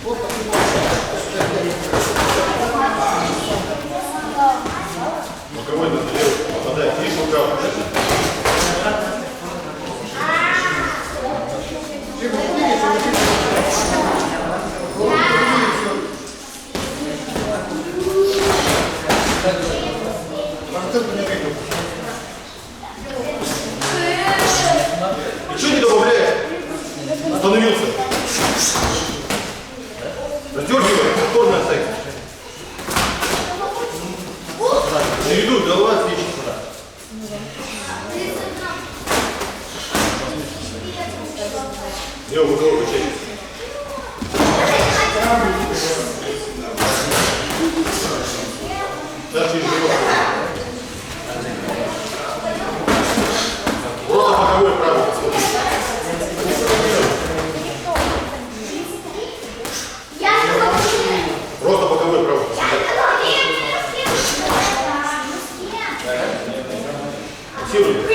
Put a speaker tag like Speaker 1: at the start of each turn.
Speaker 1: Боковой на левый попадает. И шелка. Ничего не добавляет. Остановился. Раздергивай, повторно стоит. На виду, голова отлично. Не, вы голову качаете. Да, через живот. Просто боковой правый. Просто боковой правый. Фиксируй.